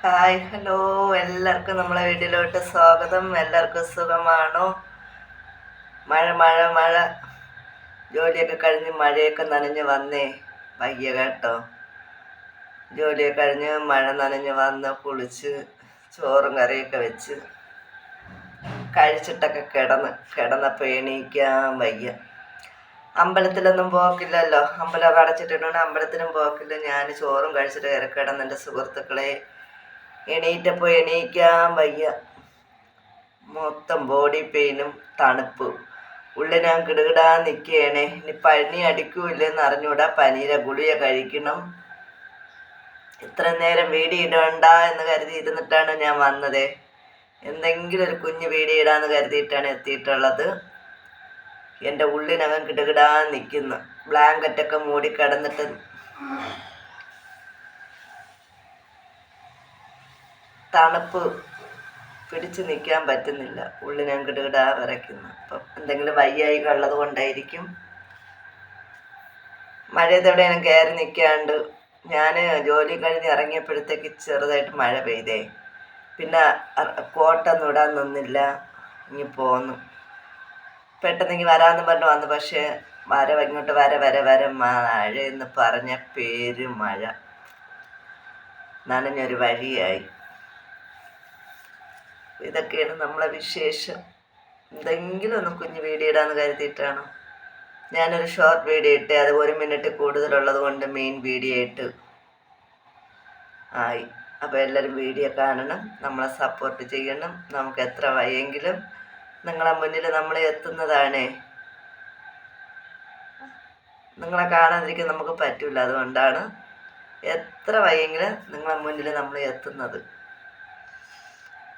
Hi hello, എല്ലാവർക്കും നമ്മളെ വീട്ടിലോട്ട് സ്വാഗതം. എല്ലാവർക്കും സുഖമാണോ? മഴ മഴ മഴ ജോലിയൊക്കെ കഴിഞ്ഞ് മഴയൊക്കെ നനഞ്ഞ് വന്നേ വയ്യ കേട്ടോ. ജോലിയൊക്കെ കഴിഞ്ഞ് മഴ നനഞ്ഞ് വന്ന് കുളിച്ച് ചോറും കറിയൊക്കെ വെച്ച് കഴിച്ചിട്ടൊക്കെ കിടന്നപ്പോൾ എണീക്കാൻ വയ്യ. അമ്പലത്തിലൊന്നും പോക്കില്ലല്ലോ, അമ്പലമൊക്കെ അടച്ചിട്ടിട്ടുണ്ട്. അമ്പലത്തിനും പോക്കില്ല. ഞാൻ ചോറും കഴിച്ചിട്ട് കിടന്ന് എൻ്റെ സുഹൃത്തുക്കളെ എണീറ്റപ്പോൾ എണീക്കാൻ വയ്യ. മൊത്തം ബോഡി പെയിനും തണുപ്പ്. ഉള്ളിൽ ഞാൻ കിടുകിടാൻ നിൽക്കുകയാണേ. ഇനി പനി അടിക്കൂല്ലെന്ന് അറിഞ്ഞൂടാ. പനിയുടെ ഗുളിക കഴിക്കണം. ഇത്ര നേരം വീഡിയോ ഇടണ്ട എന്ന് കരുതി ഇരുന്നിട്ടാണ് ഞാൻ വന്നത്. എന്തെങ്കിലും ഒരു കുഞ്ഞ് വീഡിയോ ഇടാന്ന് കരുതിയിട്ടാണ് എത്തിയിട്ടുള്ളത്. എൻ്റെ ഉള്ളിനകം കിടുകിടാൻ നിൽക്കുന്നു. ബ്ലാങ്കറ്റൊക്കെ മൂടി കിടന്നിട്ട് തണുപ്പ് പിടിച്ച് നിൽക്കാൻ പറ്റുന്നില്ല. ഉള്ളിനെ കിടുകിടാ വിറയ്ക്കുന്നു. അപ്പം എന്തെങ്കിലും വയ്യായിക ഉള്ളത് കൊണ്ടായിരിക്കും. മഴയത്തെവിടെയും കയറി നിൽക്കാണ്ട് ഞാൻ ജോലി കഴിഞ്ഞ് ഇറങ്ങിയപ്പോഴത്തേക്ക് ചെറുതായിട്ട് മഴ പെയ്തേ. പിന്നെ കോട്ടൊന്നും ഇടാൻ നിന്നില്ല, ഇനി പോന്നു. പെട്ടെന്നെങ്കിൽ വരാമെന്ന് പറഞ്ഞു വന്നു. പക്ഷേ ഇങ്ങോട്ട് വര മഴയെന്ന് പറഞ്ഞ മഴ നനഞ്ഞൊരു വഴിയായി. ഇതൊക്കെയാണ് നമ്മളെ വിശേഷം. എന്തെങ്കിലും ഒന്ന് കുഞ്ഞ് വീഡിയോ ഇടാന്ന് കരുതിയിട്ടാണ് ഞാനൊരു ഷോർട്ട് വീഡിയോ ഇട്ട്. അത് 1 മിനിറ്റ് കൂടുതലുള്ളത് കൊണ്ട് മെയിൻ വീഡിയോ ഇട്ട് ആയി. അപ്പോൾ എല്ലാവരും വീഡിയോ കാണണം, നമ്മളെ സപ്പോർട്ട് ചെയ്യണം. നമുക്ക് എത്ര വയ്യെങ്കിലും നിങ്ങളെ മുന്നിൽ നമ്മൾ എത്തുന്നതാണ്. നിങ്ങളെ കാണാതിരിക്കാൻ നമുക്ക് പറ്റില്ല. അതുകൊണ്ടാണ് എത്ര വയ്യെങ്കിലും നിങ്ങളെ മുന്നിൽ നമ്മൾ എത്തുന്നത്.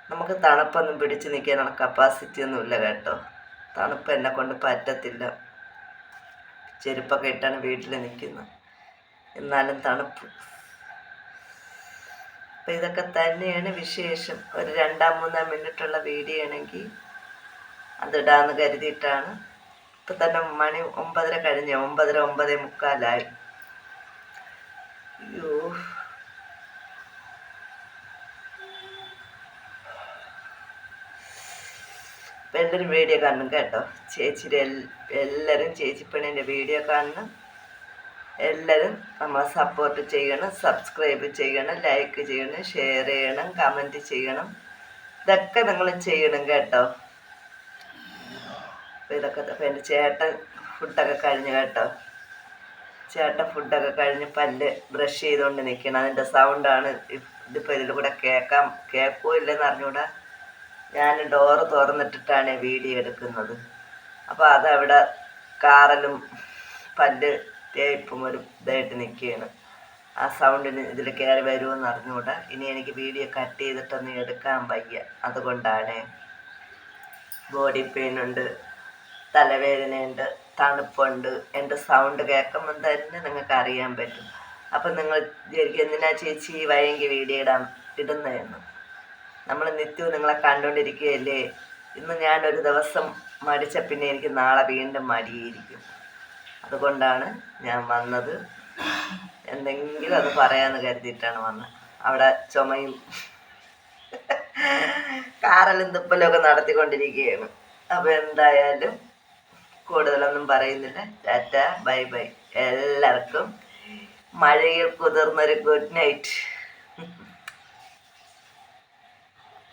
നമുക്ക് തണുപ്പൊന്നും പിടിച്ച് നിൽക്കാനുള്ള കപ്പാസിറ്റി ഒന്നുമില്ല കേട്ടോ. തണുപ്പ് എന്നെ കൊണ്ട് പറ്റത്തില്ല. ചെരുപ്പൊക്കെ ഇട്ടാണ് വീട്ടിൽ നിൽക്കുന്നത്, എന്നാലും തണുപ്പ്. അപ്പം ഇതൊക്കെ തന്നെയാണ് വിശേഷം. ഒരു 2-3 മിനിറ്റുള്ള വീഡിയോ ആണെങ്കിൽ അതിടാന്ന് കരുതിയിട്ടാണ്. ഇപ്പം തന്നെ മണി 9:30 കഴിഞ്ഞ് 9:45 അയ്യോ, അപ്പം എല്ലാവരും വീഡിയോ കാണണം കേട്ടോ. എല്ലാവരും ചേച്ചിപ്പണിൻ്റെ വീഡിയോ കാണണം. എല്ലാവരും നമ്മളെ സപ്പോർട്ട് ചെയ്യണം, സബ്സ്ക്രൈബ് ചെയ്യണം, ലൈക്ക് ചെയ്യണം, ഷെയർ ചെയ്യണം, കമൻറ്റ് ചെയ്യണം. ഇതൊക്കെ നിങ്ങൾ ചെയ്യണം കേട്ടോ. അപ്പോൾ ഇതൊക്കെ അപ്പം എൻ്റെ ചേട്ടൻ ഫുഡൊക്കെ കഴിഞ്ഞ് കേട്ടോ. ചേട്ടൻ ഫുഡൊക്കെ കഴിഞ്ഞ് പല്ല് ബ്രഷ് ചെയ്തുകൊണ്ട് നിൽക്കണം. അതിൻ്റെ സൗണ്ടാണ് ഇതിപ്പോൾ ഇതിൽ കൂടെ കേൾക്കുമോ ഇല്ലെന്ന് അറിഞ്ഞൂടാ. ഞാൻ ഡോറ് തുറന്നിട്ടിട്ടാണ് വീഡിയോ എടുക്കുന്നത്. അപ്പോൾ അതവിടെ കാറലും പല്ല് തേപ്പും ഒരു ഇതായിട്ട് നിൽക്കുകയാണ്. ആ സൗണ്ടിന് ഇതിൽ കയറി വരുമെന്ന് അറിഞ്ഞുകൂടാ. ഇനി എനിക്ക് വീഡിയോ കട്ട് ചെയ്തിട്ടൊന്നും എടുക്കാൻ വയ്യ. അതുകൊണ്ടാണ്. ബോഡി പെയിൻ ഉണ്ട്, തലവേദനയുണ്ട്, തണുപ്പുണ്ട്. എൻ്റെ സൗണ്ട് കേൾക്കുമ്പോൾ തന്നെ നിങ്ങൾക്ക് അറിയാൻ പറ്റും. അപ്പം നിങ്ങൾ എന്തിനാ ചേച്ചി വയ്യെങ്കിൽ വീഡിയോ ഇടുന്നതെന്ന്. നമ്മൾ നിത്യവും നിങ്ങളെ കണ്ടുകൊണ്ടിരിക്കുകയല്ലേ. ഇന്ന് ഞാനൊരു ദിവസം മടിച്ച പിന്നെ എനിക്ക് നാളെ വീണ്ടും മടിയിരിക്കും. അതുകൊണ്ടാണ് ഞാൻ വന്നത്. എന്തെങ്കിലും അത് പറയാമെന്ന് കരുതിയിട്ടാണ് വന്നത്. അവിടെ ചുമയും കാറലും തുപ്പലൊക്കെ നടത്തിക്കൊണ്ടിരിക്കുകയാണ്. അപ്പോൾ എന്തായാലും കൂടുതലൊന്നും പറയുന്നില്ല. Tata, bye bye. എല്ലാവർക്കും മഴയിൽ കുതിർന്നൊരു ഗുഡ് നൈറ്റ്.